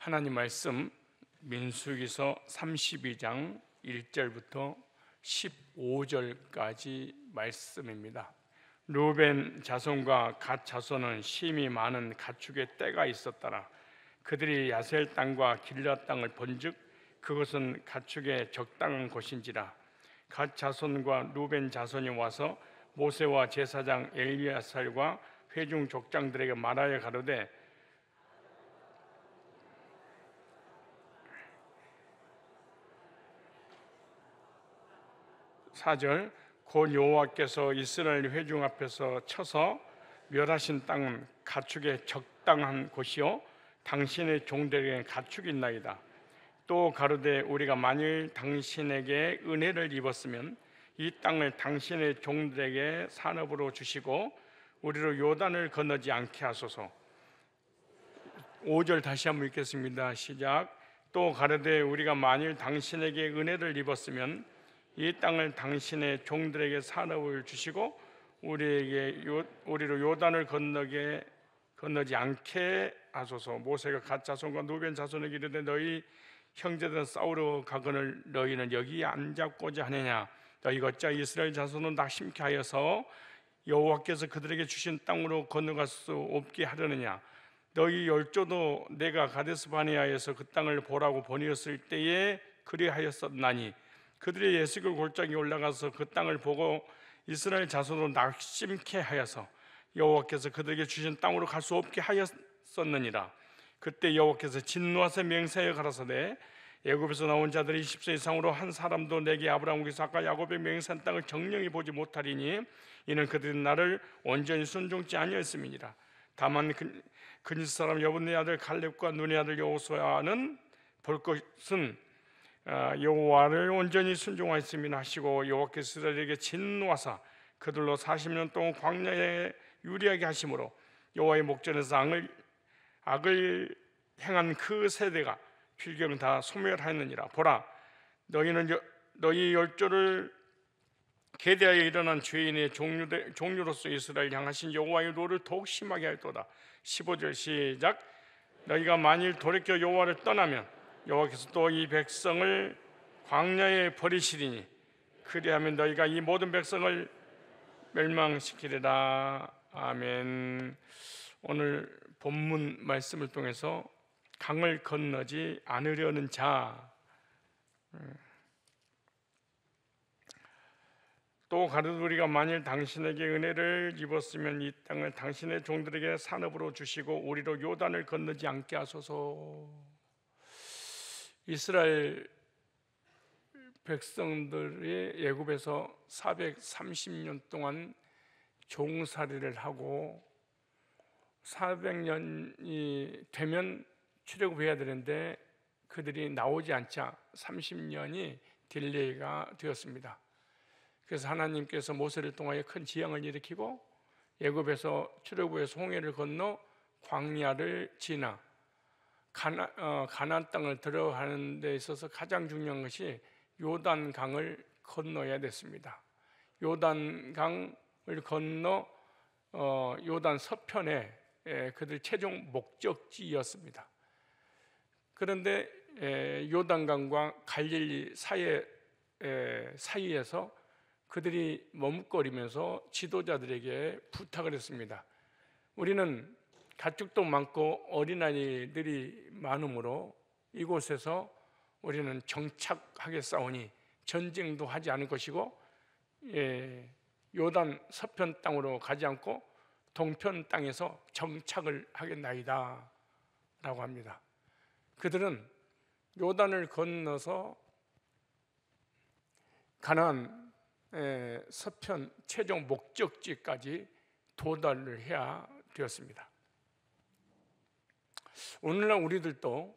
하나님 말씀 민수기서 32장 1절부터 15절까지 말씀입니다. 루벤 자손과 갓 자손은 심히 많은 가축의 떼가 있었더라. 그들이 야셀 땅과 길앗 땅을 본즉 그것은 가축의 적당한 곳인지라. 갓 자손과 루벤 자손이 와서 모세와 제사장 엘리야살과 회중 족장들에게 말하여 가로되 4절 곧 여호와께서 이스라엘 회중 앞에서 쳐서 멸하신 땅은 가축의 적당한 곳이요 당신의 종들에게 가축이 있나이다. 또 가로되 우리가 만일 당신에게 은혜를 입었으면 이 땅을 당신의 종들에게 산업으로 주시고 우리로 요단을 건너지 않게 하소서. 5절 다시 한번 읽겠습니다. 시작. 또 가로되 우리가 만일 당신에게 은혜를 입었으면 이 땅을 당신의 종들에게 산업을 주시고 우리로 요단을 건너지 않게 하소서. 모세가 갓 자손과 루벤 자손에게 이르되 너희 형제들은 싸우러 가거늘 너희는 여기 앉았고자 하느냐. 너희가 어찌 이스라엘 자손은 낙심케 하여서 여호와께서 그들에게 주신 땅으로 건너갈 수 없게 하려느냐. 너희 열조도 내가 가데스 바네아에서 그 땅을 보라고 보내었을 때에 그리하였었나니 그들의 예식을 골짜기 올라가서 그 땅을 보고 이스라엘 자손으로 낙심케 하여서 여호와께서 그들에게 주신 땅으로 갈 수 없게 하였었느니라. 그때 여호와께서 진노하사 맹세하여 가라사대 애굽에서 나온 자들이 20세 이상으로 한 사람도 내게 아브라함, 이삭과 야곱의 맹세한 땅을 정령히 보지 못하리니 이는 그들이 나를 온전히 순종치 아니하였음이니라. 다만 그니스 사람 여분네 아들 갈렙과 눈의 아들 여호수아는 볼 것은 여호와를 온전히 순종하였음이나 하시고 여호와께서 이스라엘에게 진노하사 그들로 40년 동안 광야에 유리하게 하심으로 여호와의 목전에서 악을 행한 그 세대가 필경 다 소멸하였느니라. 보라, 너희 열조를 계대하여 일어난 죄인의 종류로서 이스라엘 향하신 여호와의 노를 더욱 심하게 하였도다. 15절 시작. 너희가 만일 돌이켜 여호와를 떠나면 여호와께서 또 이 백성을 광야에 버리시리니 그리하면 너희가 이 모든 백성을 멸망시키리라. 아멘. 오늘 본문 말씀을 통해서 강을 건너지 않으려는 자, 또 가로되 우리가 만일 당신에게 은혜를 입었으면 이 땅을 당신의 종들에게 산업으로 주시고 우리로 요단을 건너지 않게 하소서. 이스라엘 백성들이 애굽에서 430년 동안 종살이를 하고 400년이 되면 출애굽해야 되는데 그들이 나오지 않자 30년이 딜레이가 되었습니다. 그래서 하나님께서 모세를 통하여 큰 지향을 일으키고 애굽에서 출애굽해서 홍해를 건너 광야를 지나 가나안 땅을 들어가는 데 있어서 가장 중요한 것이 요단강을 건너야 됐습니다. 요단강을 건너 요단 서편에 그들 최종 목적지였습니다. 그런데 요단강과 갈릴리 사이에서 그들이 머뭇거리면서 지도자들에게 부탁을 했습니다. 우리는 가축도 많고 어린아이들이 많으므로 이곳에서 우리는 정착하겠사오니 전쟁도 하지 않을 것이고 요단 서편 땅으로 가지 않고 동편 땅에서 정착을 하겠나이다 라고 합니다. 그들은 요단을 건너서 가나안 서편 최종 목적지까지 도달을 해야 되었습니다. 오늘날 우리들도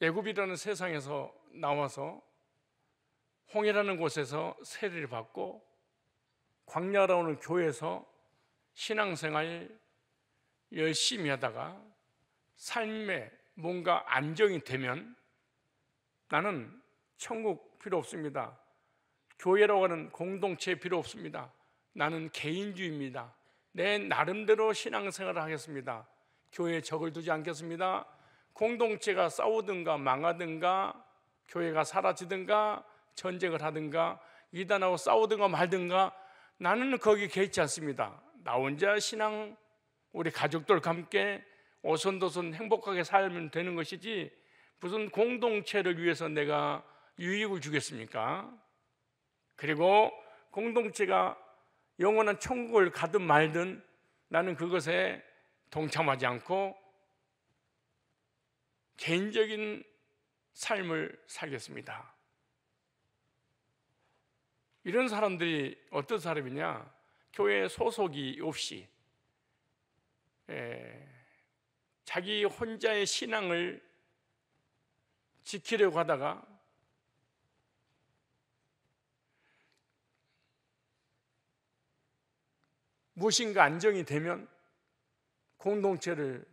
애굽이라는 세상에서 나와서 홍해라는 곳에서 세례를 받고 광야라는 교회에서 신앙생활 열심히 하다가 삶에 뭔가 안정이 되면 나는 천국 필요 없습니다. 교회라고 하는 공동체 필요 없습니다. 나는 개인주의입니다. 내 나름대로 신앙생활을 하겠습니다. 교회에 적을 두지 않겠습니다. 공동체가 싸우든가 망하든가 교회가 사라지든가 전쟁을 하든가 이단하고 싸우든가 말든가 나는 거기에 개의치 않습니다. 나 혼자 신앙 우리 가족들과 함께 오손도손 행복하게 살면 되는 것이지 무슨 공동체를 위해서 내가 유익을 주겠습니까? 그리고 공동체가 영원한 천국을 가든 말든 나는 그것에 동참하지 않고 개인적인 삶을 살겠습니다. 이런 사람들이 어떤 사람이냐? 교회 소속이 없이 자기 혼자의 신앙을 지키려고 하다가 무엇인가 안정이 되면 공동체를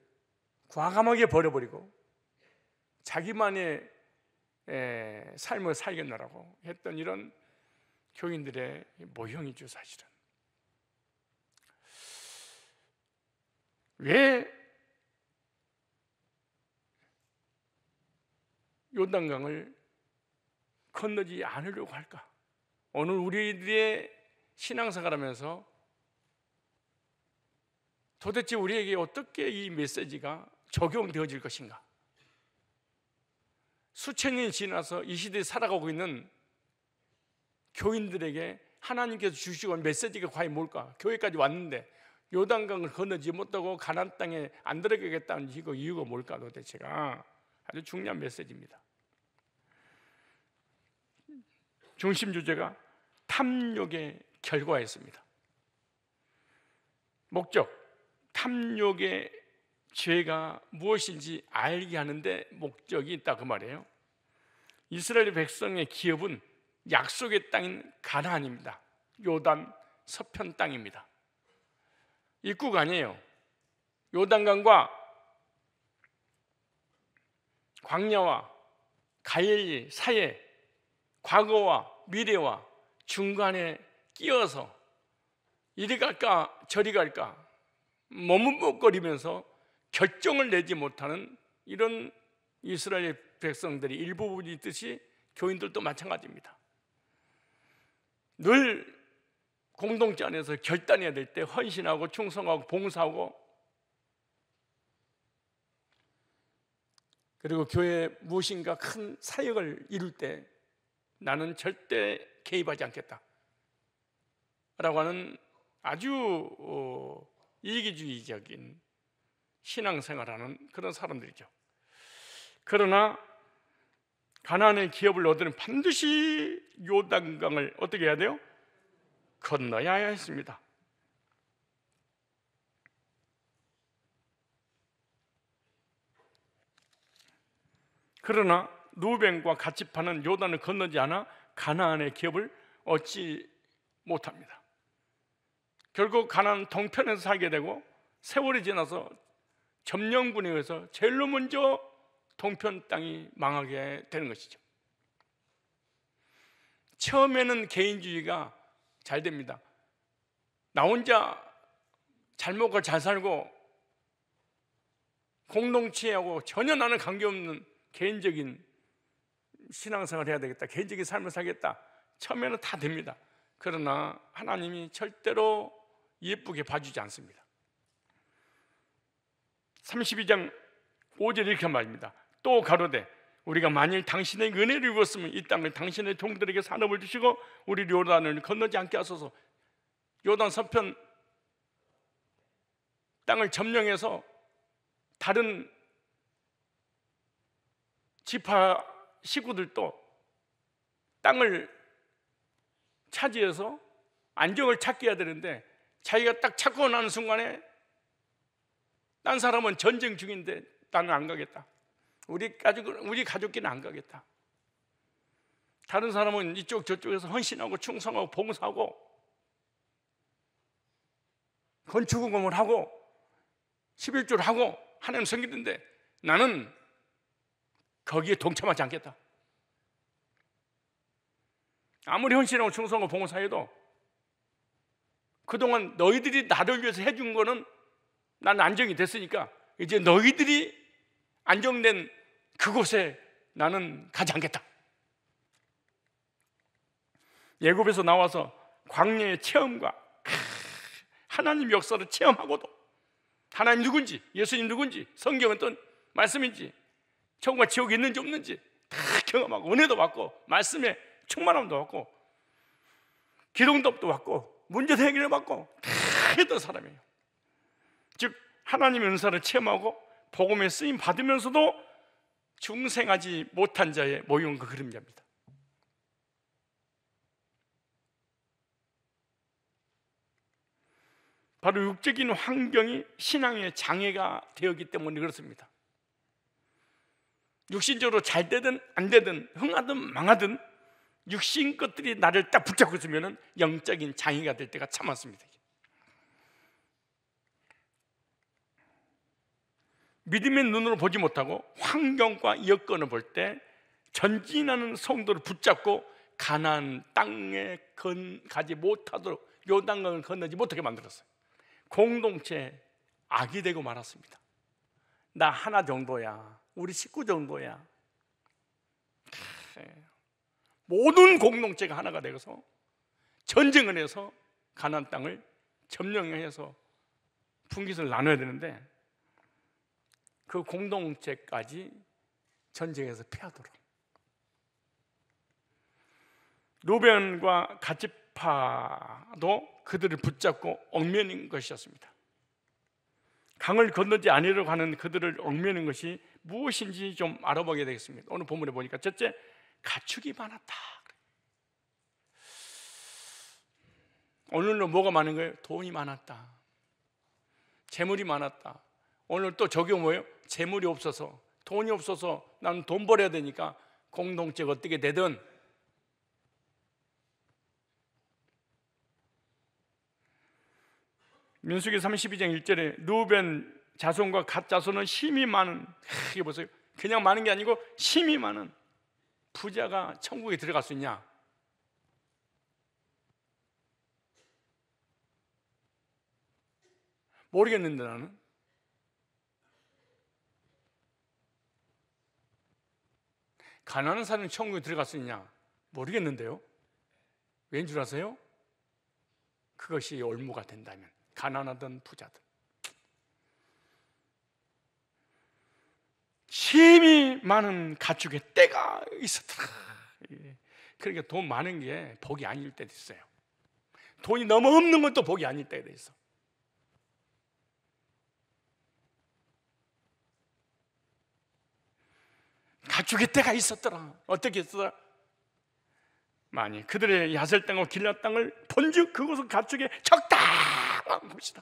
과감하게 버려버리고 자기만의 삶을 살겠노라고 했던 이런 교인들의 모형이죠. 사실은 왜 요단강을 건너지 않으려고 할까? 오늘 우리들의 신앙생활하면서 도대체 우리에게 어떻게 이 메시지가 적용되어질 것인가? 수천 년이 지나서 이 시대에 살아가고 있는 교인들에게 하나님께서 주시고 온 메시지가 과연 뭘까? 교회까지 왔는데 요단강을 건너지 못하고 가나안 땅에 안 들어가겠다는 이유가 뭘까? 도대체가 아주 중요한 메시지입니다. 중심 주제가 탐욕의 결과였습니다. 목적, 탐욕의 죄가 무엇인지 알게 하는데 목적이 있다 그 말이에요. 이스라엘 백성의 기업은 약속의 땅인 가나안입니다. 요단 서편 땅입니다. 입구가 아니에요. 요단강과 광야와 갈릴리 사이에 과거와 미래와 중간에 끼어서 이리 갈까 저리 갈까 머뭇거리면서 결정을 내지 못하는 이런 이스라엘 백성들이 일부분이 있듯이 교인들도 마찬가지입니다. 늘 공동체 안에서 결단해야 될 때 헌신하고 충성하고 봉사하고 그리고 교회에 무엇인가 큰 사역을 이룰 때 나는 절대 개입하지 않겠다 라고 하는 아주 이기주의적인 신앙생활하는 그런 사람들이죠. 그러나 가나안의 기업을 얻으면 반드시 요단강을 어떻게 해야 돼요? 건너야 했습니다. 그러나 루벤과 같이 파는 요단을 건너지 않아 가나안의 기업을 얻지 못합니다. 결국 가나안 동편에서 살게 되고 세월이 지나서 점령군에 의해서 제일 먼저 동편 땅이 망하게 되는 것이죠. 처음에는 개인주의가 잘 됩니다. 나 혼자 잘 먹고 잘 살고 공동체하고 전혀 나는 관계없는 개인적인 신앙생활을 해야 되겠다, 개인적인 삶을 살겠다, 처음에는 다 됩니다. 그러나 하나님이 절대로 예쁘게 봐주지 않습니다. 32장 5절 이렇게 말입니다. 또 가로되 우리가 만일 당신의 은혜를 입었으면 이 땅을 당신의 종들에게 산업을 주시고 우리 요단을 건너지 않게 하소서. 요단 서편 땅을 점령해서 다른 지파 식구들도 땅을 차지해서 안정을 찾게 해야 되는데 자기가 딱 찾고 나는 순간에 딴 사람은 전쟁 중인데 나는 안 가겠다. 우리 가족끼리는 안 가겠다. 다른 사람은 이쪽 저쪽에서 헌신하고 충성하고 봉사하고 건축공을 하고 11조를 하고 하나님 섬기는데 나는 거기에 동참하지 않겠다. 아무리 헌신하고 충성하고 봉사해도 그동안 너희들이 나를 위해서 해준 거는 난 안정이 됐으니까 이제 너희들이 안정된 그곳에 나는 가지 않겠다. 애굽에서 나와서 광야의 체험과 하나님 역사를 체험하고도 하나님 누군지, 예수님 누군지, 성경은 어떤 말씀인지, 천국과 지옥이 있는지 없는지 다 경험하고 은혜도 받고 말씀에 충만함도 받고 기동답도 받고 문제 해결을 받고 다 했던 사람이에요. 즉 하나님의 은사를 체험하고 복음에 쓰임 받으면서도 중생하지 못한 자의 모형과 그림자입니다. 바로 육적인 환경이 신앙의 장애가 되었기 때문에 그렇습니다. 육신적으로 잘 되든 안 되든 흥하든 망하든 육신 것들이 나를 딱 붙잡고 있으면 영적인 장애가 될 때가 참 많습니다. 믿음의 눈으로 보지 못하고 환경과 여건을 볼 때 전진하는 성도를 붙잡고 가나안 땅에 가지 못하도록 요단강을 건너지 못하게 만들었어요. 공동체 악이 되고 말았습니다. 나 하나 정도야, 우리 식구 정도야. 모든 공동체가 하나가 되어서 전쟁을 해서 가나안 땅을 점령해서 분깃을 나눠야 되는데 그 공동체까지 전쟁에서 패하도록 루벤과 갓지파도 그들을 붙잡고 얽매는 것이었습니다. 강을 건너지 아니려고 하는 그들을 얽매는 것이 무엇인지 좀 알아보게 되겠습니다. 오늘 본문에 보니까 첫째, 가축이 많았다. 오늘은 뭐가 많은 거예요? 돈이 많았다, 재물이 많았다. 오늘 또 저게 뭐예요? 재물이 없어서, 돈이 없어서 나는 돈 벌어야 되니까 공동체가 어떻게 되든 민수기 32장 1절에 루벤 자손과 갓 자손은 힘이 많은, 이게 보세요. 그냥 많은 게 아니고 힘이 많은 부자가 천국에 들어갈 수 있냐? 모르겠는데 나는. 가난한 사람이 천국에 들어갈 수 있냐? 모르겠는데요. 왠 줄 아세요? 그것이 올무가 된다면, 가난하던 부자든 힘이 많은 가축의 때가 있었더라. 그러니까 돈 많은 게 복이 아닐 때도 있어요. 돈이 너무 없는 것도 복이 아닐 때도 있어. 가축의 때가 있었더라. 어떻게 했더라? 만일 그들의 야셀 땅과 길앗 땅을 본즉 그곳은 가축의 적당한 곳이다.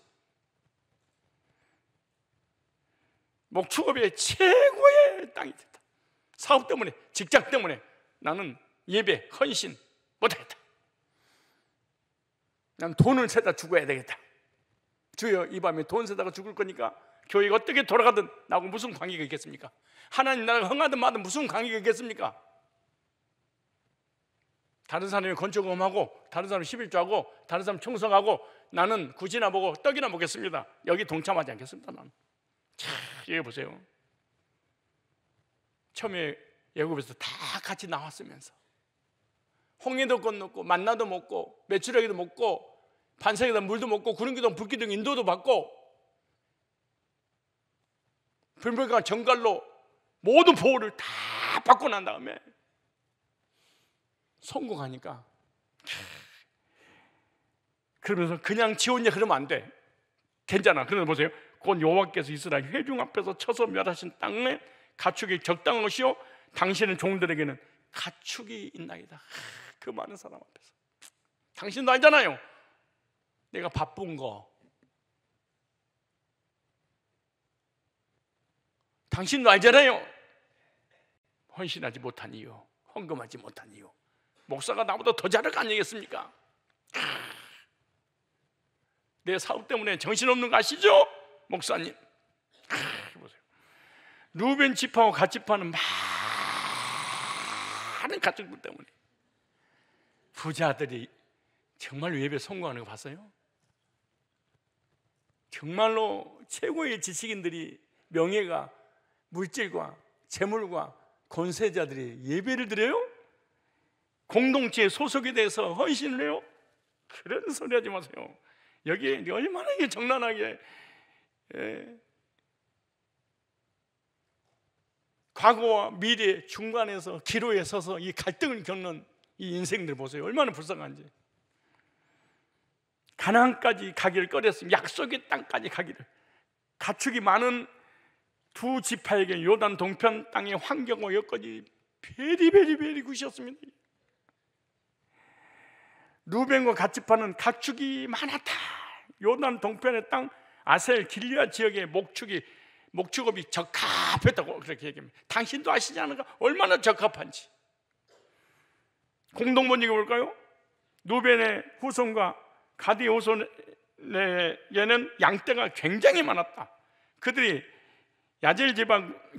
목축업의 최고의 땅이 됐다. 사업 때문에, 직장 때문에 나는 예배, 헌신 못하겠다. 난 돈을 세다 죽어야 되겠다. 주여, 이 밤에 돈 세다가 죽을 거니까 교회가 어떻게 돌아가든 나하고 무슨 관계가 있겠습니까? 하나님 나라가 흥하든 마든 무슨 관계가 있겠습니까? 다른 사람이 건축업하고 다른 사람이 11조하고 다른 사람 청소하고 나는 굿이나 보고 떡이나 먹겠습니다. 여기 동참하지 않겠습니다. 나는. 자, 여기 보세요. 처음에 애굽에서 다 같이 나왔으면서 홍해도 건넜고 만나도 먹고 메추라기도 먹고 반석에다 물도 먹고 구름기둥 불기둥 인도도 받고 불멸과 정갈로 모든 보호를 다 받고 난 다음에 성공하니까, 그러면서 그냥 지웠냐 그러면 안 돼. 괜찮아. 그런데 보세요. 곧 여호와께서 이스라엘 회중 앞에서 쳐서 멸하신 땅에 가축이 적당한 것이요 당신의 종들에게는 가축이 있나이다. 그 많은 사람 앞에서. 당신도 알잖아요. 내가 바쁜 거. 당신도 알잖아요. 헌신하지 못한 이유, 헌금하지 못한 이유. 목사가 나보다 더 잘할 거 아니겠습니까? 내 사업 때문에 정신없는 거 아시죠? 목사님. 보세요. 루벤 지파와 갓 지파는 많은 가축들 때문에 부자들이 정말 예배 성공하는 거 봤어요? 정말로 최고의 지식인들이 명예가, 물질과 재물과 권세자들이 예배를 드려요? 공동체의 소속에 대해서 헌신을 해요? 그런 소리 하지 마세요. 여기에 얼마나 이게 정난하게 과거와 미래 중간에서 기로에 서서 이 갈등을 겪는 이 인생들 보세요. 얼마나 불쌍한지. 가나안까지 가기를 꺼렸으면 약속의 땅까지 가기를, 가축이 많은 두 지파에게 요단 동편 땅의 환경과 여건이 베리베리 굿이었습니다. 루벤과 갓지파는 가축이 많았다. 요단 동편의 땅 아셀 길리앗 지역의 목축업이 적합했다고 그렇게 얘기합니다. 당신도 아시지 않을까? 얼마나 적합한지. 공동번역이 뭘까요? 루벤의 후손과 가드의 후손에게는 양떼가 굉장히 많았다. 그들이 야젤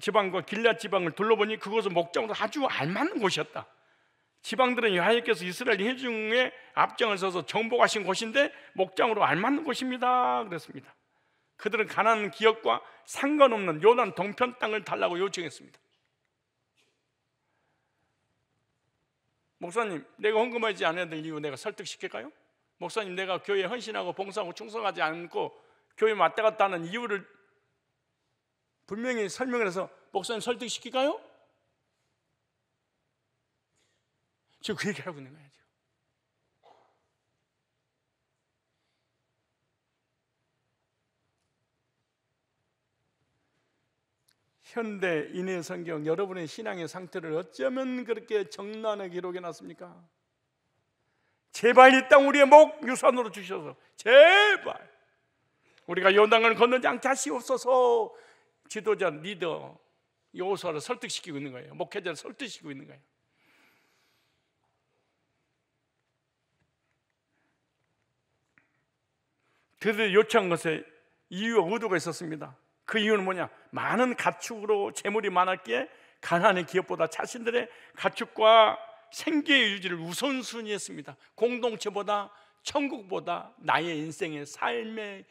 지방과 길앗 지방을 둘러보니 그곳은 목장으로 아주 알맞는 곳이었다. 지방들은 여호와께서 이스라엘 회중의 앞장을 서서 정복하신 곳인데 목장으로 알맞는 곳입니다 그랬습니다. 그들은 가나안 기업과 상관없는 요단 동편 땅을 달라고 요청했습니다. 목사님, 내가 헌금하지 않아야 될 이유 내가 설득시킬까요? 목사님, 내가 교회에 헌신하고 봉사하고 충성하지 않고 교회 왔다 갔다 하는 이유를 분명히 설명을 해서 목사님 설득시킬까요? 지금 그 얘기를 하고 있는 거예요. 현대 인해 성경, 여러분의 신앙의 상태를 어쩌면 그렇게 정난하게 기록해 놨습니까? 제발 이 땅 우리의 목 유산으로 주셔서 제발 우리가 요단강을 건너지 않게 하시옵소서. 지도자, 리더 여호수아를 설득시키고 있는 거예요. 목회자를 설득시키고 있는 거예요. 그들이 요청한 것에 이유와 의도가 있었습니다. 그 이유는 뭐냐? 많은 가축으로 재물이 많았기에 가나안의 기업보다 자신들의 가축과 생계의 유지를 우선순위했습니다. 공동체보다, 천국보다 나의 인생의 삶의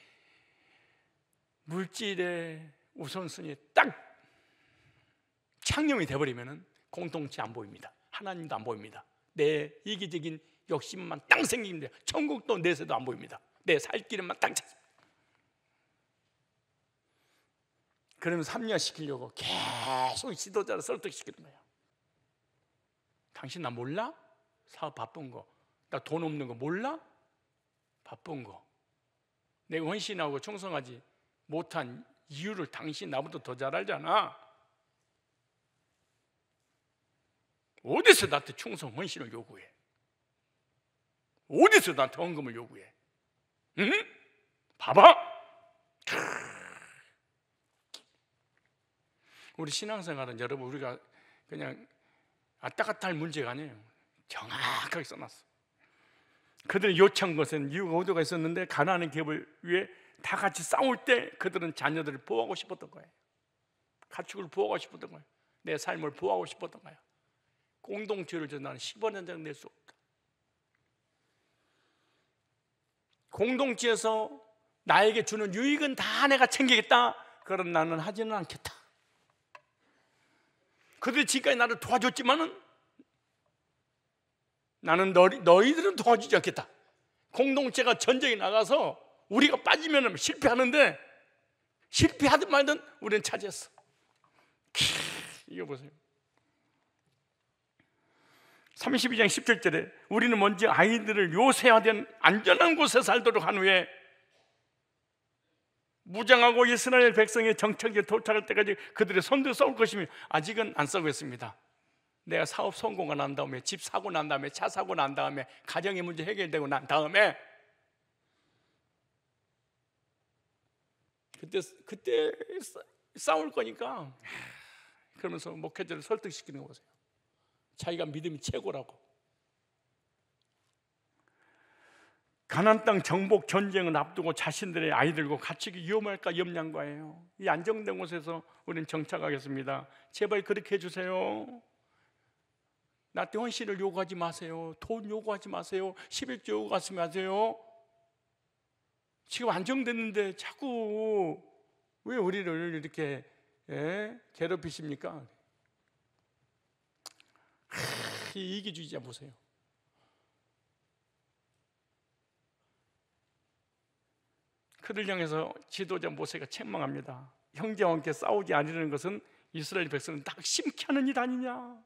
물질의 우선순위에 딱 창념이 돼버리면 공동체 안 보입니다. 하나님도 안 보입니다. 내 이기적인 욕심만 딱 생기는데 천국도 내세도 안 보입니다. 내 살 길만 딱 찾습니다. 그러면 합리화시키려고 계속 지도자를 설득시키는 거예요. 당신 나 몰라? 사업 바쁜 거, 나 돈 없는 거 몰라? 바쁜 거, 내가 헌신하고 충성하지 못한 이유를 당신 나보다 더 잘 알잖아. 어디서 나한테 충성 헌신을 요구해? 어디서 나한테 헌금을 요구해? 응? 봐봐. 우리 신앙생활은 여러분, 우리가 그냥 왔다 갔다 할 문제가 아니에요. 정확하게 써놨어. 그들이 요청한 것은 이유가 의도가 있었는데 가나안의 기업을 위해 다 같이 싸울 때 그들은 자녀들을 보호하고 싶었던 거예요. 가축을 보호하고 싶었던 거예요. 내 삶을 보호하고 싶었던 거예요. 공동체를 줘 나는 10원 한 장 낼 수 없다. 공동체에서 나에게 주는 유익은 다 내가 챙기겠다. 그럼 나는 하지는 않겠다. 그들이 지금까지 나를 도와줬지만은 나는 너희들은 도와주지 않겠다. 공동체가 전쟁에 나가서 우리가 빠지면 실패하는데 실패하든 말든 우리는 차지했어. 이거 보세요. 32장 17절에 우리는 먼저 아이들을 요새화된 안전한 곳에 살도록 한 후에 무장하고 이스라엘 백성의 정착에 도착할 때까지 그들의 손들어 싸울 것이며 아직은 안 싸우고 있습니다. 내가 사업 성공을 난 다음에, 집 사고 난 다음에, 차 사고 난 다음에, 가정의 문제 해결되고 난 다음에 그때 싸울 거니까 그러면서 목회자를 설득시키는 거 보세요. 자기가 믿음이 최고라고. 가나안 땅 정복 전쟁을 앞두고 자신들의 아이들과 가축이 위험할까 염려한 거예요. 이 안정된 곳에서 우리는 정착하겠습니다. 제발 그렇게 해주세요. 나한테 헌신을 요구하지 마세요. 돈 요구하지 마세요. 11조 요구하지 마세요. 지금 안정됐는데 자꾸 왜 우리를 이렇게 괴롭히십니까? 이 이기주의자 보세요. 그들 향해서 지도자 모세가 책망합니다. 형제와 함께 싸우지 않으려는 것은 이스라엘 백성을 낙심케 하는 일 아니냐,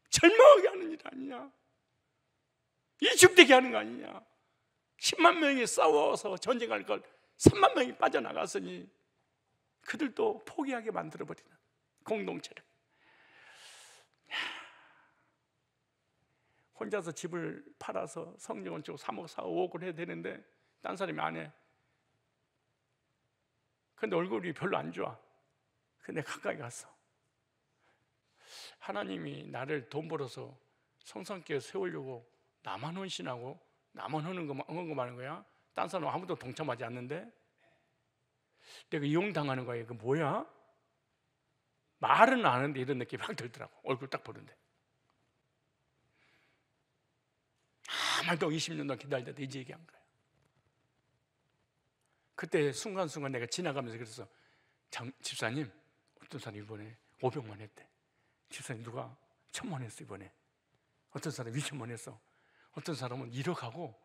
절망하게 하는 일 아니냐, 이죽되게 하는 거 아니냐. 10만 명이 싸워서 전쟁할 걸 3만 명이 빠져나갔으니 그들도 포기하게 만들어버리는 공동체를. 혼자서 집을 팔아서 성경을 주고 3억 4억 5억을 해야 되는데 딴 사람이 안 해. 근데 얼굴이 별로 안 좋아. 근데 가까이 갔어. 하나님이 나를 돈 벌어서 성산교회 세우려고 나만 헌신하고 나만 헌금하는 거야? 딴 사람 아무도 동참하지 않는데? 내가 이용당하는 거야. 이거 뭐야? 말은 안 하는데 이런 느낌이 확 들더라고. 얼굴 딱 보는데. 아마도 20년 동안 기다리다가 이제 얘기한 거야. 그때 순간순간 내가 지나가면서 그래서 집사님, 어떤 사람이 이번에 500만 했대. 집사님, 누가 1000만 했어 이번에. 어떤 사람이 2천만 했어. 어떤 사람은 1억하고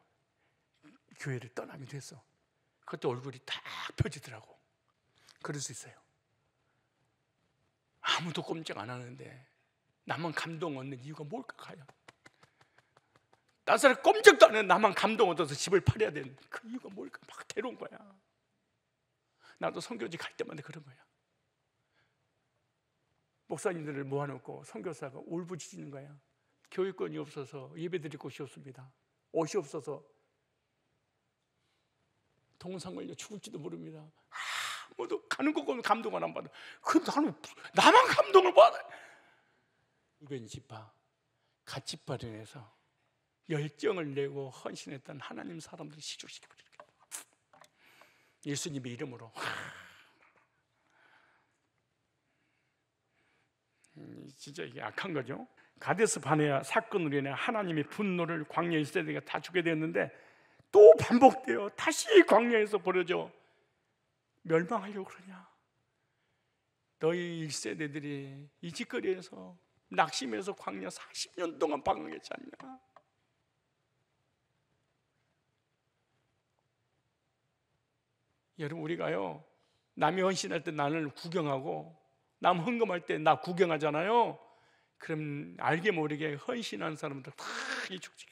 교회를 떠나기도 했어. 그때 얼굴이 딱 펴지더라고. 그럴 수 있어요. 아무도 꼼짝 안 하는데 나만 감동 얻는 이유가 뭘까? 가요. 딴 사람 꼼짝도 안 하는 나만 감동 얻어서 집을 팔아야 되는 그 이유가 뭘까? 막 괴로운 거야. 나도 선교지 갈 때마다 그런 거야. 목사님들을 모아놓고 선교사가 울부짖는 거야. 교육권이 없어서 예배드릴 곳이 없습니다. 옷이 없어서 동상 걸려 죽을지도 모릅니다. 아무도 가는 거 보면 감동을 안 받아. 나만 감동을 받아. 이건 지파 같이 발현해서 열정을 내고 헌신했던 하나님 사람들을 시조시켜버리는 거야. 예수님의 이름으로. 진짜 이게 악한 거죠. 가데스 바네아 사건으로 인해 하나님의 분노를 광야의 세대가 다 주게 되었는데 또 반복돼요. 다시 광야에서 벌어져. 멸망하려고 그러냐? 너희 1세대들이 이 짓거리에서 낙심해서 광야 40년 동안 방황했지 않냐? 여러분, 우리가요 남이 헌신할 때 나를 구경하고 남 헌금할 때 나 구경하잖아요. 그럼 알게 모르게 헌신한 사람들 다 이죽지게.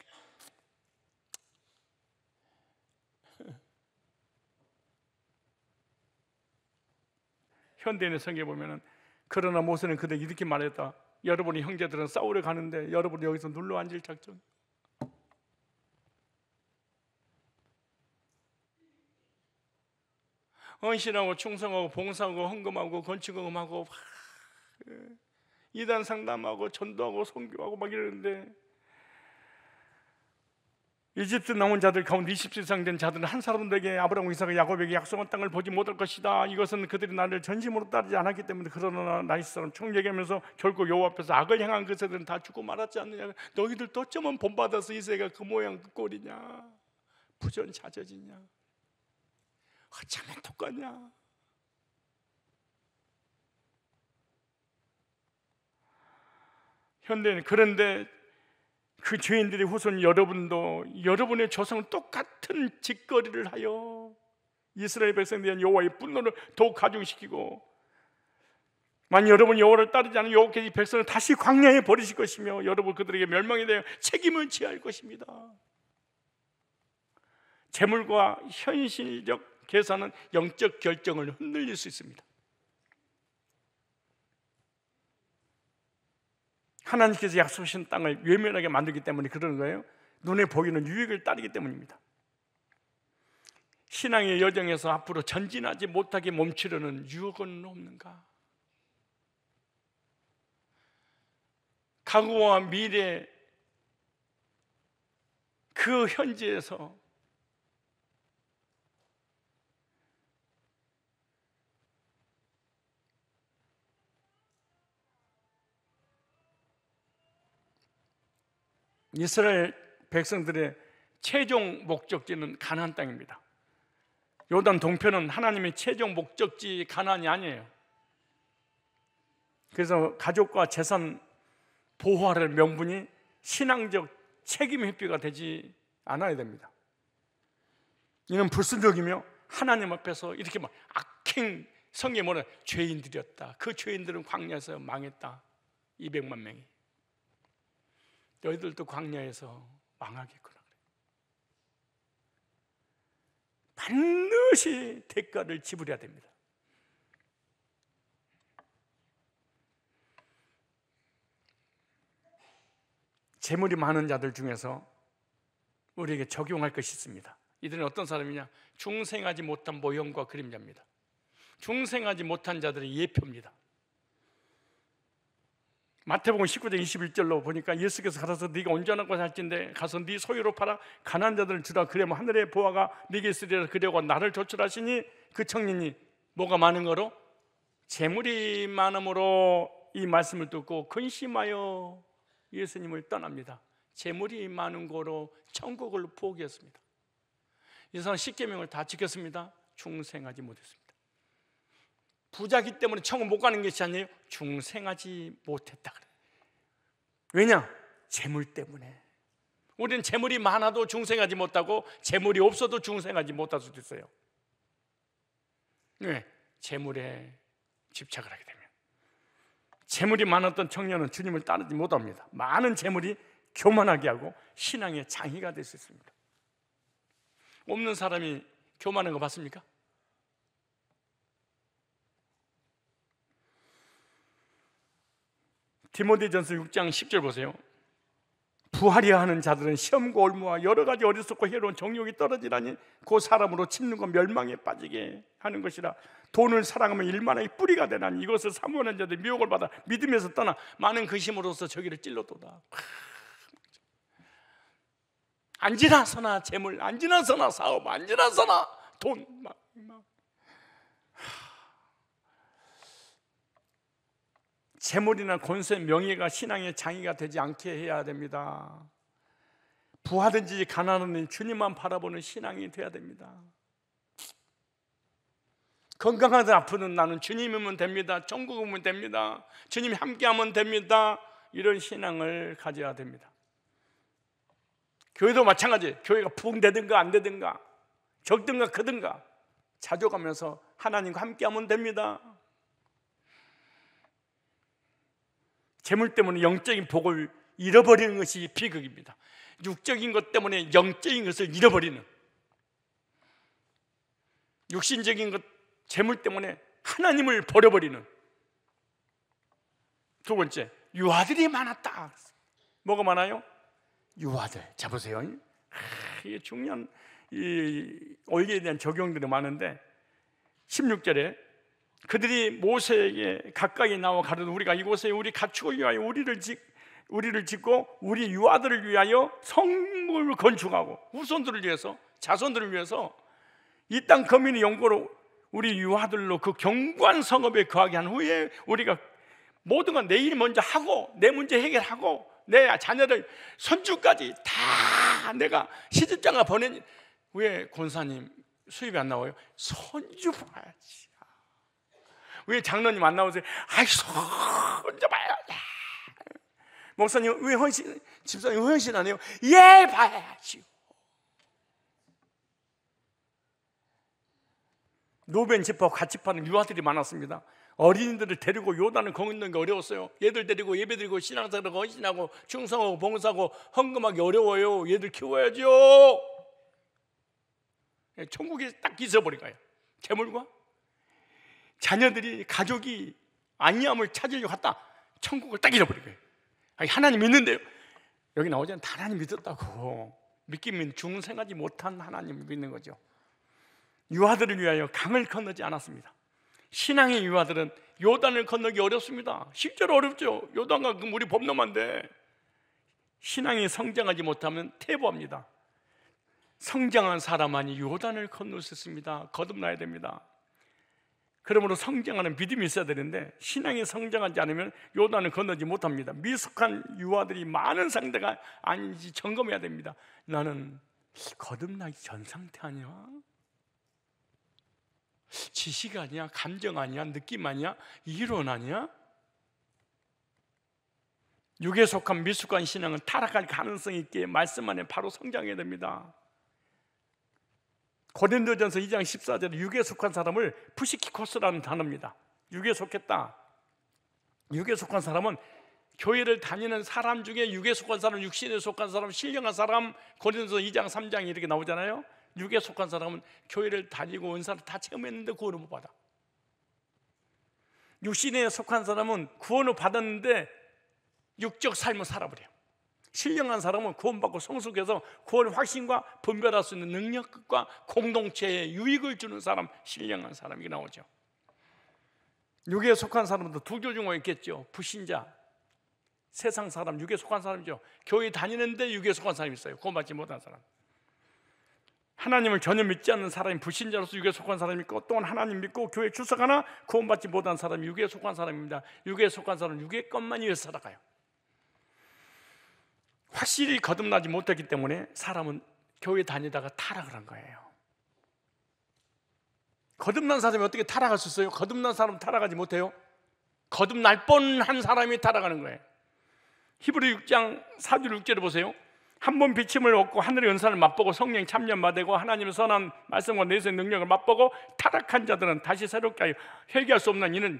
현대인의 성경에 보면은 그러나 모세는 그들에게 이렇게 말했다. 여러분이 형제들은 싸우러 가는데 여러분이 여기서 눌러 앉을 작정. 헌신하고 충성하고 봉사하고 헌금하고 건축헌금하고 이단 상담하고 전도하고 선교하고 막 이러는데 이집트 나온 자들 가운데 20세 이상 된 자들은 한 사람들에게 아브라함, 이삭, 야곱에게 약속한 땅을 보지 못할 것이다. 이것은 그들이 나를 전심으로 따르지 않았기 때문에. 그러나 나이 사람 총얘기하면서 결국 여호와 앞에서 악을 행한 그 세대는 다 죽고 말았지 않느냐. 너희들도 어쩌면 본받아서 이 세가 그 모양 그 꼴이냐. 부전자저지냐. 어쩌면 똑같냐. 현대는 그런데 그 죄인들의 후손 여러분도 여러분의 조상은 똑같은 짓거리를 하여 이스라엘 백성에 대한 여호와의 분노를 더욱 가중시키고, 만약 여러분이 여호와를 따르지 않으면 여호와께서 이 백성을 다시 광야에 버리실 것이며 여러분 그들에게 멸망에 대해 책임을 지어야 할 것입니다. 재물과 현실적 계산은 영적 결정을 흔들릴 수 있습니다. 하나님께서 약속하신 땅을 외면하게 만들기 때문에 그러는 거예요. 눈에 보이는 유익을 따르기 때문입니다. 신앙의 여정에서 앞으로 전진하지 못하게 멈추려는 유혹은 없는가? 과거와 미래 그 현재에서 이스라엘 백성들의 최종 목적지는 가나안 땅입니다. 요단 동편은 하나님의 최종 목적지 가나안이 아니에요. 그래서 가족과 재산 보호하는 명분이 신앙적 책임 회피가 되지 않아야 됩니다. 이는 불순종이며 하나님 앞에서 이렇게 막 악행, 성경에 뭐냐, 죄인들이었다. 그 죄인들은 광야에서 망했다. 200만 명이. 너희들도 광야에서 망하겠구나. 반드시 대가를 지불해야 됩니다. 재물이 많은 자들 중에서 우리에게 적용할 것이 있습니다. 이들은 어떤 사람이냐? 중생하지 못한 모형과 그림자입니다. 중생하지 못한 자들의 예표입니다. 마태복음 19장 21절로 보니까 예수께서 가서 네가 온전한 곳에 살진데 가서 네 소유로 팔아 가난한 자들을 주라. 그러면 하늘의 보화가 네게 있으리라. 그려고 나를 조출하시니 그 청년이 뭐가 많은 거로? 재물이 많음으로 이 말씀을 듣고 근심하여 예수님을 떠납니다. 재물이 많은 거로 천국을 포기했습니다. 이 사람 십계명을 다 지켰습니다. 중생하지 못했습니다. 부자기 때문에 천국 못 가는 것이 아니에요. 중생하지 못했다 그래요. 왜냐? 재물 때문에. 우리는 재물이 많아도 중생하지 못하고 재물이 없어도 중생하지 못할 수도 있어요. 왜? 재물에 집착을 하게 되면. 재물이 많았던 청년은 주님을 따르지 못합니다. 많은 재물이 교만하게 하고 신앙의 장애가 될 수 있습니다. 없는 사람이 교만한 거 봤습니까? 디모데전서 6장 10절 보세요. 부하려 하는 자들은 시험과 올무와 여러 가지 어리석고 해로운 정욕이 떨어지라니 그 사람으로 침륜과 멸망에 빠지게 하는 것이라. 돈을 사랑하면 일만의 뿌리가 되나니 이것을 사모하는 자들 미혹을 받아 믿음에서 떠나 많은 근심으로써 저기를 찔러도다. 안 지나서나 재물, 안 지나서나 사업, 안 지나서나 돈 막. 재물이나 권세, 명예가 신앙의 장애가 되지 않게 해야 됩니다. 부하든지 가난하든지 주님만 바라보는 신앙이 돼야 됩니다. 건강하든 아프든 나는 주님이면 됩니다. 천국이면 됩니다. 주님이 함께하면 됩니다. 이런 신앙을 가져야 됩니다. 교회도 마찬가지. 교회가 부흥되든가 안 되든가 적든가 크든가 자족하면서 하나님과 함께하면 됩니다. 재물 때문에 영적인 복을 잃어버리는 것이 비극입니다. 육적인 것 때문에 영적인 것을 잃어버리는, 육신적인 것, 재물 때문에 하나님을 버려버리는. 두 번째, 유아들이 많았다. 뭐가 많아요? 유아들. 자 보세요. 이게 중요한 이 원리에 대한 적용들이 많은데 16절에 그들이 모세에게 가까이 나와 가로되 우리가 이곳에 우리 가축을 위하여 우리를 짓고 우리 유아들을 위하여 성읍을 건축하고 후손들을 위해서, 자손들을 위해서 이 땅 거민의 영고로 우리 유아들로 그 견고한 성읍에 거하게 한 후에 우리가 모든 건 내일 먼저 하고 내 문제 해결하고 내 자녀들 손주까지 다 내가 시집장가 보낸. 왜 권사님 수입이 안 나와요? 손주 봐야지. 왜 장로님 안 나오세요? 아이 손주 봐야지. 목사님 왜 헌신, 집사님 왜 헌신 안 해요? 예 봐야지. 노벤 집합 같이 파는 유아들이 많았습니다. 어린이들을 데리고 요단을 건너는 게 어려웠어요. 얘들 데리고 예배드리고 신앙생활하고 헌신하고 충성하고 봉사하고 헌금하기 어려워요. 얘들 키워야죠. 천국에 딱 있어버린 거예요. 재물과 자녀들이, 가족이 안위함을 찾으려고 갔다 천국을 딱 잃어버린 거예요. 아니, 하나님 믿는데요. 여기 나오잖아요. 하나님 믿었다고. 믿기면 중생하지 못한 하나님을 믿는 거죠. 유아들을 위하여 강을 건너지 않았습니다. 신앙의 유아들은 요단을 건너기 어렵습니다. 실제로 어렵죠. 요단과 그 물이 범람한데 신앙이 성장하지 못하면 퇴보합니다. 성장한 사람만이 요단을 건널 수 있습니다. 거듭나야 됩니다. 그러므로 성장하는 믿음이 있어야 되는데 신앙이 성장하지 않으면 요단을 건너지 못합니다. 미숙한 유아들이 많은 상대가 아닌지 점검해야 됩니다. 나는 거듭나기 전 상태 아니야? 지식 아니야? 감정 아니야? 느낌 아니야? 이론 아니야? 육에 속한 미숙한 신앙은 타락할 가능성이 있기에 말씀 안에 바로 성장해야 됩니다. 고린도전서 2장 14절에 육에 속한 사람을 푸시키코스라는 단어입니다. 육에 속했다. 육에 속한 사람은 교회를 다니는 사람 중에 육에 속한 사람, 육신에 속한 사람, 신령한 사람, 고린도서 2장 3장이 이렇게 나오잖아요. 육에 속한 사람은 교회를 다니고 은사를 다 체험했는데 구원을 못 받아. 육신에 속한 사람은 구원을 받았는데 육적 삶을 살아버려요. 신령한 사람은 구원받고 성숙해서 구원의 확신과 분별할 수 있는 능력과 공동체에 유익을 주는 사람, 신령한 사람이 나오죠. 육에 속한 사람도 두 조중에 있겠죠. 불신자, 세상 사람, 육에 속한 사람이죠. 교회 다니는데 육에 속한 사람이 있어요. 구원받지 못한 사람. 하나님을 전혀 믿지 않는 사람이 불신자로서 육에 속한 사람이 있고, 또한 하나님 믿고 교회에 출석하나 구원받지 못한 사람이 육에 속한 사람입니다. 육에 속한 사람은 육의 것만 위해서 살아가요. 확실히 거듭나지 못했기 때문에 사람은 교회 다니다가 타락을 한 거예요. 거듭난 사람이 어떻게 타락할 수 있어요? 거듭난 사람은 타락하지 못해요. 거듭날 뻔한 사람이 타락하는 거예요. 히브리 6장 4절 6절을 보세요. 한 번 비침을 얻고 하늘의 은사를 맛보고 성령 참여 받고 하나님의 선한 말씀과 내세의 능력을 맛보고 타락한 자들은 다시 새롭게 하여 회개할 수 없는 이는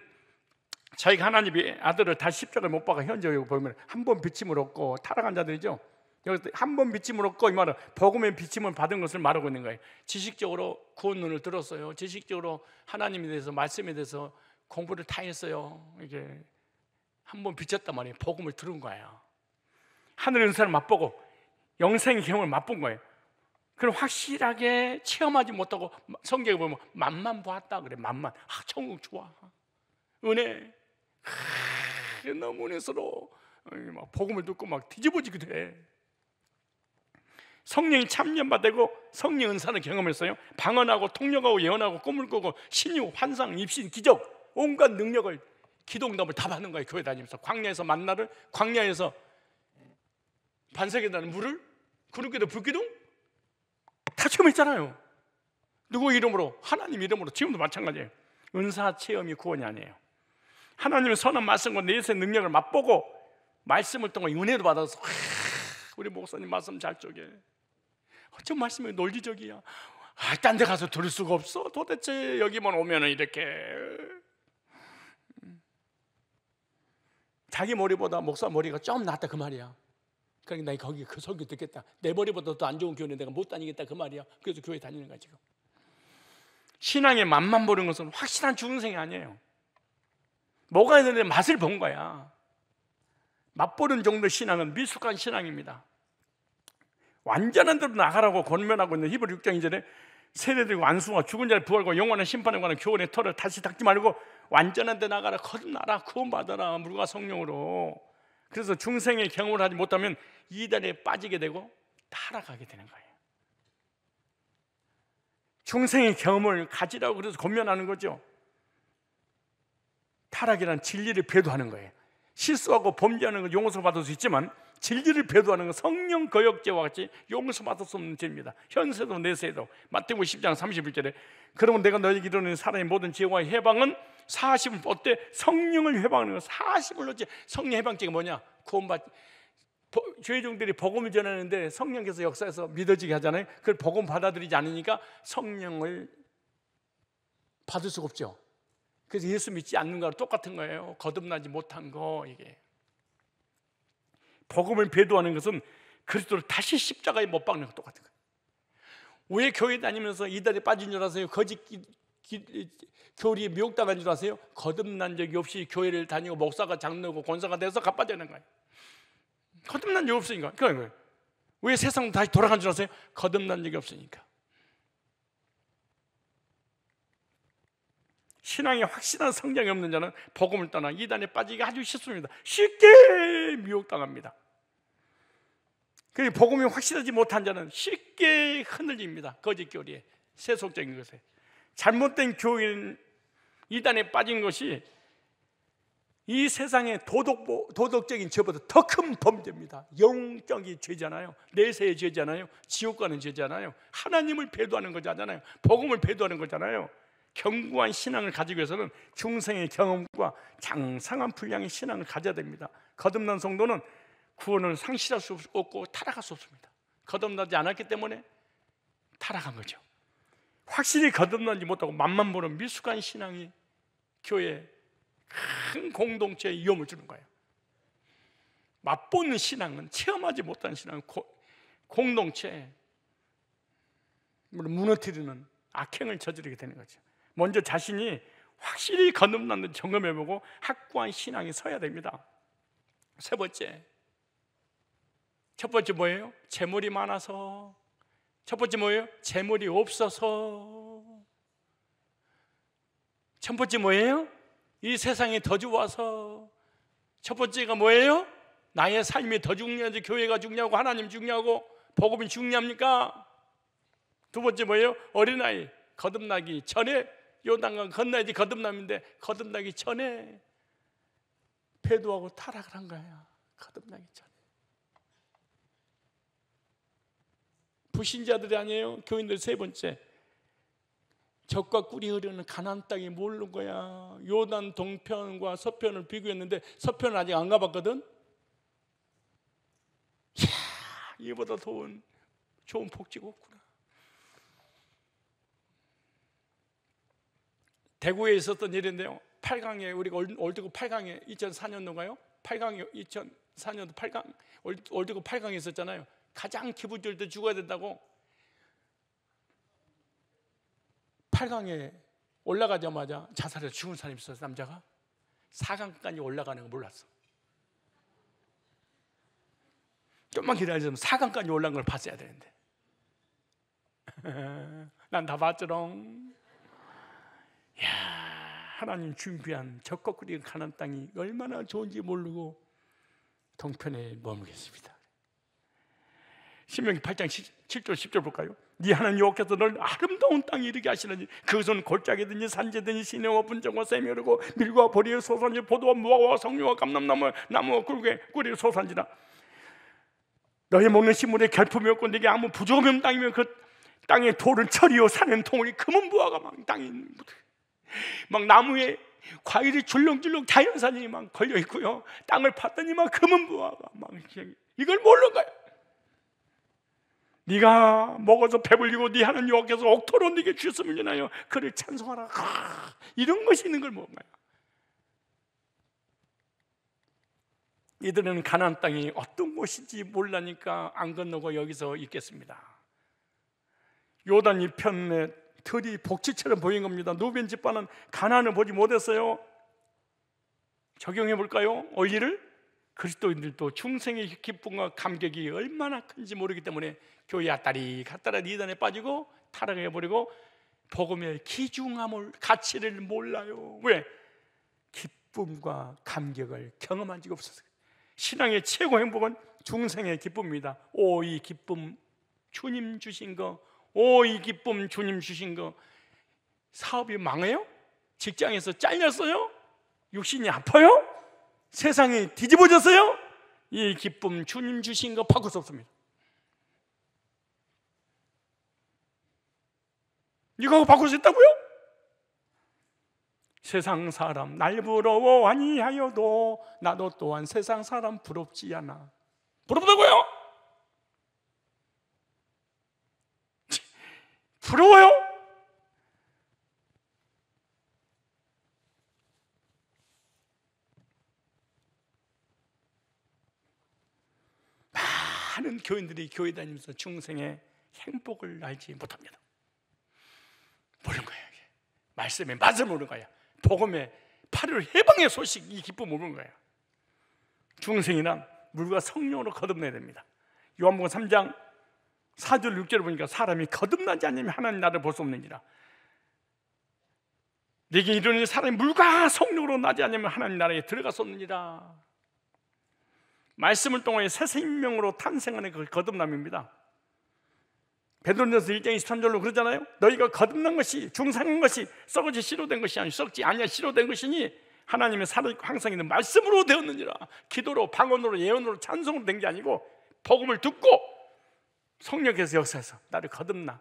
자기가 하나님의 아들을 다시 십자가에 못 박아. 현재 여기 보면 한 번 비침을 얻고 타락한 자들이죠. 여기서 한 번 비침을 얻고, 이 말은 복음의 비침을 받은 것을 말하고 있는 거예요. 지식적으로 구원론을 들었어요. 지식적으로 하나님에 대해서, 말씀에 대해서 공부를 다 했어요. 이게 한 번 비쳤단 말이에요. 복음을 들은 거예요. 하늘 은사를 맛보고 영생의 경험을 맛본 거예요. 그럼 확실하게 체험하지 못하고 성경에 보면 맛만 보았다 그래. 맛만. 천국 좋아, 은혜, 너무 은혜스러워. 막 복음을 듣고 막 뒤집어지기도 해. 성령이 참여받고 성령 은사를 경험했어요. 방언하고 통역하고 예언하고 꿈을 꾸고 신유, 환상, 입신, 기적, 온갖 능력을, 기도응답을 다 받는 거예요. 교회 다니면서 광야에서 만나를, 광야에서 반석에 나는 물을, 구름기도 불기둥 다 체험했잖아요. 누구 이름으로? 하나님 이름으로. 지금도 마찬가지예요. 은사 체험이 구원이 아니에요. 하나님의 선한 말씀과 내세의 능력을 맛보고 말씀을 통해 은혜도 받아서, 우리 목사님 말씀 잘 쪼개. 어쩜 말씀이 논리적이야. 딴 데 가서 들을 수가 없어. 도대체 여기만 오면 이렇게 자기 머리보다 목사 머리가 좀 낫다 그 말이야. 그러니까 나 거기 그 설교 듣겠다. 내 머리보다 더 안 좋은 교회는 내가 못 다니겠다 그 말이야. 그래서 교회 다니는 거야 지금. 신앙의 맛만 보는 것은 확실한 중생이 아니에요. 뭐가 있는데 맛을 본 거야. 맛보는 정도의 신앙은 미숙한 신앙입니다. 완전한 대로 나가라고 권면하고 있는 히브리 6장 2절에 세례되고 안수와 죽은 자를 부활과 영원한 심판에 관한 교훈의 털을 다시 닦지 말고 완전한 데 나가라, 거듭나라, 구원받아라, 물과 성령으로. 그래서 중생의 경험을 하지 못하면 이단에 빠지게 되고 타락하게 되는 거예요. 중생의 경험을 가지라고 그래서 권면하는 거죠. 타락이란 진리를 배도하는 거예요. 실수하고 범죄하는 건 용서받을 수 있지만 진리를 배도하는 건 성령 거역죄와 같이 용서받을 수 없는 죄입니다. 현세도 내세도. 마태복음 10장 31절에 그러면 내가 너에게 이르는 사람의 모든 죄와 해방은 40을 어때? 성령을 해방하는 거. 40을 넣지. 성령 해방죄가 뭐냐? 구원받 죄종들이 복음을 전하는데 성령께서 역사에서 믿어지게 하잖아요. 그걸 복음 받아들이지 않으니까 성령을 받을 수가 없죠. 그래서 예수 믿지 않는 거랑 똑같은 거예요. 거듭나지 못한 거. 이게 복음을 배도하는 것은 그리스도를 다시 십자가에 못 박는 것 똑같은 거예요. 왜 교회 다니면서 이달에 빠진 줄 아세요? 거짓 교리에 미혹당한 줄 아세요? 거듭난 적이 없이 교회를 다니고 목사가 장로고 권사가 돼서 가빠지는 거예요. 거듭난 적이 없으니까. 그러니까 왜 세상 다시 돌아간 줄 아세요? 거듭난 적이 없으니까. 신앙에 확실한 성장이 없는 자는 복음을 떠나 이단에 빠지기 아주 쉽습니다. 쉽게 미혹당합니다. 복음이 확실하지 못한 자는 쉽게 흔들립니다. 거짓 교리에, 세속적인 것에. 잘못된 교인 이단에 빠진 것이 이 세상의 도덕적인 죄보다 더 큰 범죄입니다. 영적인 죄잖아요. 내세의 죄잖아요. 지옥 가는 죄잖아요. 하나님을 배도하는 거잖아요. 복음을 배도하는 거잖아요. 견고한 신앙을 가지기 위해서는 중생의 경험과 장성한 분량의 신앙을 가져야 됩니다. 거듭난 성도는 구원을 상실할 수 없고 타락할 수 없습니다. 거듭나지 않았기 때문에 타락한 거죠. 확실히 거듭나지 못하고 맛만 보는 미숙한 신앙이 교회에 큰 공동체에 위험을 주는 거예요. 맛보는 신앙은, 체험하지 못한 신앙은 공동체에 무너뜨리는 악행을 저지르게 되는 거죠. 먼저 자신이 확실히 거듭났는지 점검해보고 확고한 신앙이 서야 됩니다. 세 번째, 첫 번째 뭐예요? 재물이 많아서. 첫 번째 뭐예요? 재물이 없어서. 첫 번째 뭐예요? 이 세상이 더 좋아서. 첫 번째가 뭐예요? 나의 삶이 더 중요한지, 교회가 중요하고 하나님 중요하고 복음이 중요합니까? 두 번째 뭐예요? 어린아이 거듭나기 전에, 요단강 건너야지 거듭남인데 거듭나기 전에 배도하고 타락을 한 거야. 거듭나기 전에. 불신자들이 아니에요. 교인들 세 번째, 젖과 꿀이 흐르는 가나안 땅이 모르는 거야. 요단 동편과 서편을 비교했는데 서편은 아직 안 가봤거든. 이야, 이보다 좋은 복지가 없구나. 대구에 있었던 일인데요, 8강에 우리가 월드컵 8강에 2004년도인가요? 8강에 2004년도 8강 월드컵 8강에 있었잖아요. 가장 기분 좋을 때 죽어야 된다고 8강에 올라가자마자 자살해서 죽은 사람이 있었어요. 남자가 4강까지 올라가는 거 몰랐어. 좀만 기다리면 4강까지 올라간 걸 봤어야 되는데 난 다 봤지롱. 이야, 하나님 준비한 젖과 꿀이 가나안 땅이 얼마나 좋은지 모르고 동편에 머무겠습니다. 신명기 8장 7절 10절 볼까요? 네 하나님 여호와께서 널 아름다운 땅에 이르게 하시느니 그것은 골짜기든지 산지든지 시내와 분정과 샘이 흐르고 밀과 보리의 소산지 포도와 무화과와 석류와 감람나무와 나무와 꿀의 소산지라. 너희 먹는 식물에 결품이 없고 네게 아무 부족함이 없는 땅이면 그 땅의 돌은 철이요 산은 통으니 금은 부화가 막 땅이 막 나무에 과일이 줄렁줄렁 자연산이 막 걸려 있고요. 땅을 팠더니 막 금은 부화가 막 이걸 모르는 거야. 네가 먹어서 배불리고 네 하나님 여호와께서 옥토로 네게 주셨음을 인하여 그를 찬송하라. 이런 것이 있는 걸 먹은 거야. 이들은 가나안 땅이 어떤 곳인지 몰라니까 안 건너고 여기서 있겠습니다. 요단 이편에 들이 복지처럼 보인 겁니다. 누벤 집안은 가나안을 보지 못했어요. 적용해 볼까요? 원리를? 그리스도인들도 중생의 기쁨과 감격이 얼마나 큰지 모르기 때문에 교회 앞다리 갔다라 이단에 빠지고 타락해버리고 복음의 귀중함을, 가치를 몰라요. 왜? 기쁨과 감격을 경험한 적이 없어서. 신앙의 최고 행복은 중생의 기쁨입니다. 오, 이 기쁨 주님 주신 거, 오, 이 기쁨 주님 주신 거. 사업이 망해요? 직장에서 잘렸어요? 육신이 아파요? 세상이 뒤집어졌어요? 이 기쁨 주님 주신 거 바꿀 수 없습니다. 이거 바꿀 수 있다고요? 세상 사람 날 부러워 아니하여도 나도 또한 세상 사람 부럽지 않아. 부럽다고요? 부러워요? 많은 교인들이 교회 다니면서 중생의 행복을 알지 못합니다. 모르는 거예요. 말씀의 맛을 모르는 거예요. 복음의 8일 해방의 소식, 이 기쁨을 모르는 거예요. 중생이란 물과 성령으로 거듭나야 됩니다. 요한복음 3장 4절 6절을 보니까 사람이 거듭나지 않으면 하나님 나라를 볼 수 없느니라. 네게 이르노니 사람이 물과 성령으로 나지 않으면 하나님 나라에 들어갈 수 없느니라. 말씀을 통해 새 생명으로 탄생하는 그 거듭남입니다. 베드로전서 1장 23절로 그러잖아요. 너희가 거듭난 것이, 중상한 것이 썩어지 씨로된 것이 아니고 썩지 아니야 씨로된 것이니 하나님의 살아있고 항상 있는 말씀으로 되었느니라. 기도로, 방언으로, 예언으로, 찬송으로 된 게 아니고 복음을 듣고 성령께서 역사해서 나를 거듭나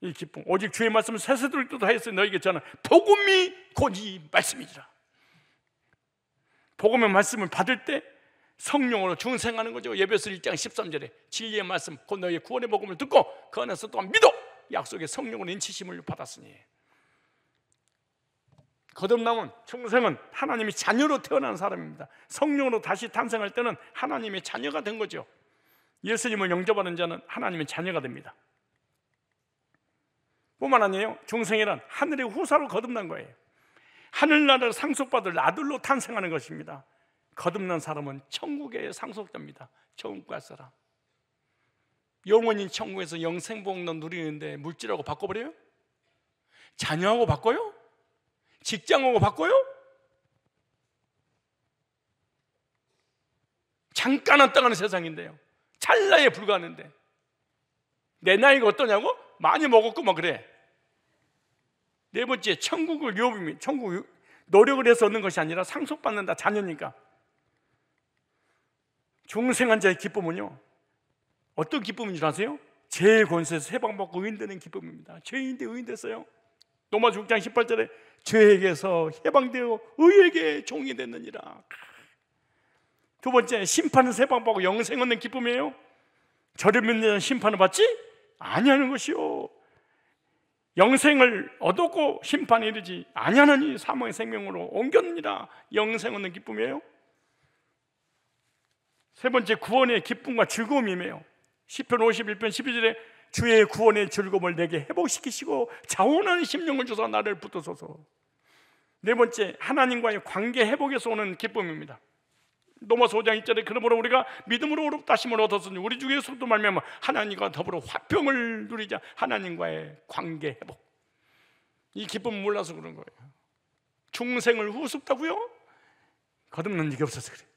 이 기쁨, 오직 주의 말씀을 새새들도 하였으니 너희에게 저는 복음이 곧 이 말씀이지라. 복음의 말씀을 받을 때 성령으로 중생하는 거죠. 에베소 1장 13절에 진리의 말씀 곧 너희의 구원의 복음을 듣고 그 안에서 또한 믿어 약속의 성령으로 인치심을 받았으니. 거듭남은 중생은 하나님의 자녀로 태어난 사람입니다. 성령으로 다시 탄생할 때는 하나님의 자녀가 된 거죠. 예수님을 영접하는 자는 하나님의 자녀가 됩니다. 뿐만 아니에요, 중생이란 하늘의 후사로 거듭난 거예요. 하늘나라를 상속받을 아들로 탄생하는 것입니다. 거듭난 사람은 천국의 상속자입니다. 천국 갈 사람. 영원히 천국에서 영생복론 누리는데 물질하고 바꿔버려요? 자녀하고 바꿔요? 직장하고 바꿔요? 잠깐 왔다 가는 세상인데요, 찰나에 불과하는데 내 나이가 어떠냐고? 많이 먹었구만 그래. 네 번째, 천국을 유업입니다. 천국 노력을 해서 얻는 것이 아니라 상속받는다. 자녀니까. 중생한 자의 기쁨은요, 어떤 기쁨인 줄 아세요? 죄의 권세에서 해방받고 의인되는 기쁨입니다. 죄인인데 의인됐어요. 로마서 6장 18절에 죄에게서 해방되어 의에게 종이 됐느니라. 두 번째, 심판에서 해방받고 영생 얻는 기쁨이에요. 저를 믿는 자는 심판을 받지 아니하는 것이요, 영생을 얻었고 심판에 이르지 아니하느니 사망의 생명으로 옮겼느니라. 영생 얻는 기쁨이에요. 세 번째, 구원의 기쁨과 즐거움이에요. 시편 51편 12절에 주의 구원의 즐거움을 내게 회복시키시고 자원하는 심령을 주사 나를 붙드소서. 네 번째, 하나님과의 관계 회복에서 오는 기쁨입니다. 로마서 5장 1절에 그러므로 우리가 믿음으로 의롭다 하심을 얻었으니 우리 주 예수로 말미암아 하나님과 더불어 화평을 누리자. 하나님과의 관계 회복. 이 기쁨을 몰라서 그런 거예요. 중생을 우습다고요? 거듭난 적이 없어서 그래요.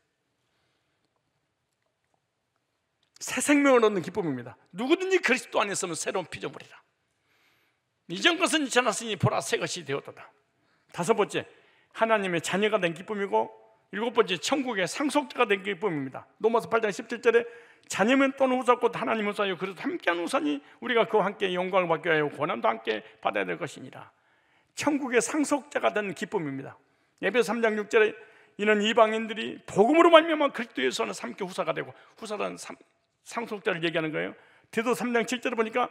새 생명을 얻는 기쁨입니다. 누구든지 그리스도 안에 있으면 새로운 피조물이라. 이전 것은 지났으니 보라 새 것이 되었도다. 다섯 번째, 하나님의 자녀가 된 기쁨이고, 일곱 번째, 천국의 상속자가 된 기쁨입니다. 로마서 8장 17절에 자녀면 또는 후사 곧 하나님 후사요 그래서 함께한 후사니 우리가 그와 함께 영광을 받게 하여 고난도 함께 받아야 될 것이니라. 천국의 상속자가 된 기쁨입니다. 에베소 3장 6절에 이는 이방인들이 복음으로 말미암아 그리스도에서는 함께 후사가 되고, 후사라는 상속자를 얘기하는 거예요. 디도 3장 7절에 보니까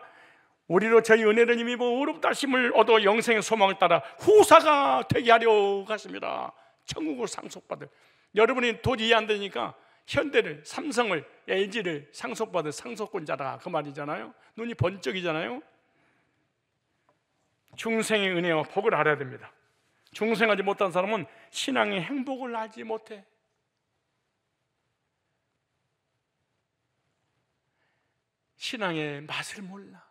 우리로 저희 은혜를 힘입어 의롭다 하심을 얻어 영생의 소망을 따라 후사가 되게 하려 하십니다. 천국을 상속받을, 여러분이 도저히 이해 안 되니까 현대를, 삼성을, LG를 상속받을 상속권자라 그 말이잖아요. 눈이 번쩍이잖아요. 중생의 은혜와 복을 알아야 됩니다. 중생하지 못한 사람은 신앙의 행복을 알지 못해. 신앙의 맛을 몰라.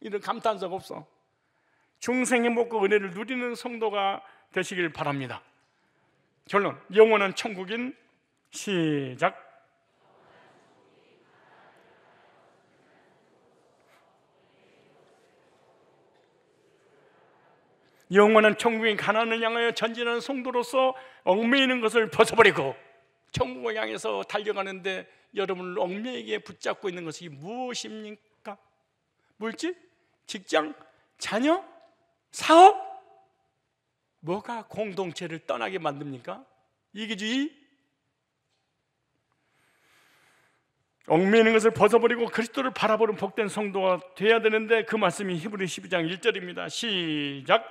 이런 감탄사가 없어. 중생의 복과 은혜를 누리는 성도가 되시길 바랍니다. 결론, 영원한 천국인 시작. 영원한 천국인 가나안을 향하여 전진하는 성도로서 얽매이는 것을 벗어버리고 천국을 향해서 달려가는데 여러분을 얽매이게 붙잡고 있는 것이 무엇입니까? 물질? 직장? 자녀? 사업? 뭐가 공동체를 떠나게 만듭니까? 이기주의? 얽매이는 것을 벗어버리고 그리스도를 바라보는 복된 성도가 돼야 되는데 그 말씀이 히브리 12장 1절입니다. 시작.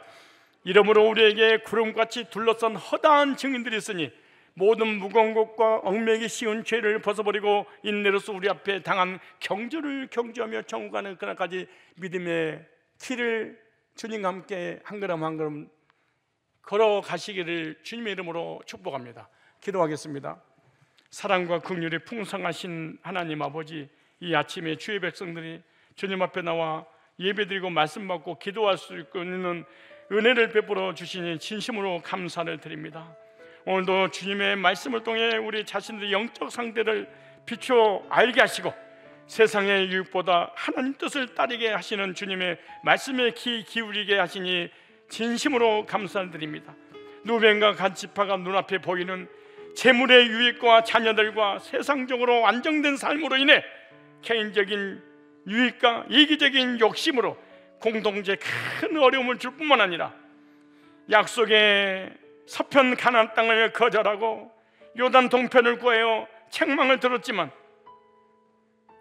이러므로 우리에게 구름같이 둘러싼 허다한 증인들이 있으니 모든 무거운 것과 얽매이기 쉬운 죄를 벗어버리고 인내로서 우리 앞에 당한 경주를 경주하며 천국 가는 그날까지 믿음의 길을 주님과 함께 한 걸음 한 걸음 걸어가시기를 주님의 이름으로 축복합니다. 기도하겠습니다. 사랑과 긍휼이 풍성하신 하나님 아버지, 이 아침에 주의 백성들이 주님 앞에 나와 예배드리고 말씀 받고 기도할 수 있는 은혜를 베풀어 주시니 진심으로 감사를 드립니다. 오늘도 주님의 말씀을 통해 우리 자신들의 영적 상태를 비추어 알게 하시고 세상의 유익보다 하나님 뜻을 따르게 하시는 주님의 말씀에 귀 기울이게 하시니 진심으로 감사드립니다. 누벤과 갓 지파가 눈앞에 보이는 재물의 유익과 자녀들과 세상적으로 안정된 삶으로 인해 개인적인 유익과 이기적인 욕심으로 공동체에 큰 어려움을 줄 뿐만 아니라 약속의 서편 가나안 땅을 거절하고 요단 동편을 구하여 책망을 들었지만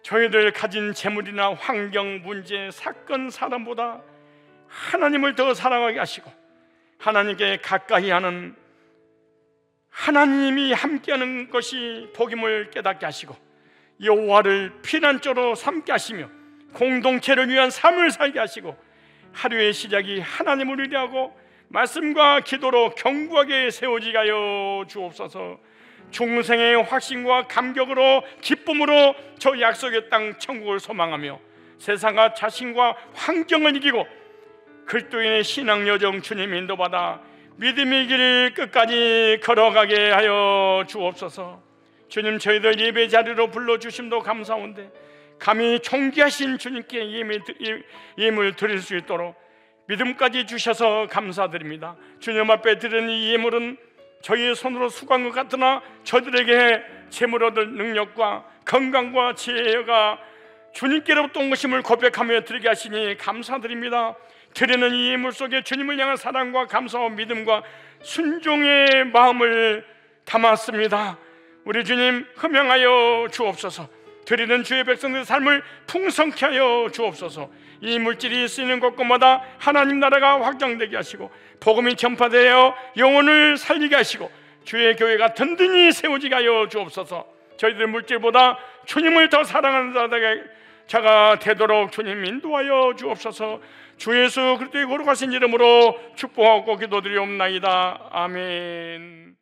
저희들 가진 재물이나 환경, 문제, 사건, 사람보다 하나님을 더 사랑하게 하시고 하나님께 가까이 하는 하나님이 함께하는 것이 복임을 깨닫게 하시고 여호와를 피난처로 삼게 하시며 공동체를 위한 삶을 살게 하시고 하루의 시작이 하나님을 의뢰하고 말씀과 기도로 견고하게 세워지게 하여 주옵소서. 중생의 확신과 감격으로 기쁨으로 저 약속의 땅 천국을 소망하며 세상과 자신과 환경을 이기고 그리스도인의 신앙 여정 주님 인도받아 믿음의 길 끝까지 걸어가게 하여 주옵소서. 주님, 저희들 예배 자리로 불러주심도 감사한데 감히 존귀하신 주님께 예물 드릴 수 있도록 믿음까지 주셔서 감사드립니다. 주님 앞에 드리는 이 예물은 저희의 손으로 수고한 것 같으나 저들에게 재물 얻을 능력과 건강과 지혜가 주님께로부터 온 것임을 고백하며 드리게 하시니 감사드립니다. 드리는 이 예물 속에 주님을 향한 사랑과 감사와 믿음과 순종의 마음을 담았습니다. 우리 주님 흠양하여 주옵소서. 드리는 주의 백성들의 삶을 풍성케 하여 주옵소서. 이 물질이 쓰이는 곳곳마다 하나님 나라가 확장되게 하시고 복음이 전파되어 영혼을 살리게 하시고 주의 교회가 든든히 세워지게 하여 주옵소서. 저희들 물질보다 주님을 더 사랑하는 자가 되도록 주님 인도하여 주옵소서. 주 예수 그리스도의 거룩하신 이름으로 축복하고 기도드리옵나이다. 아멘.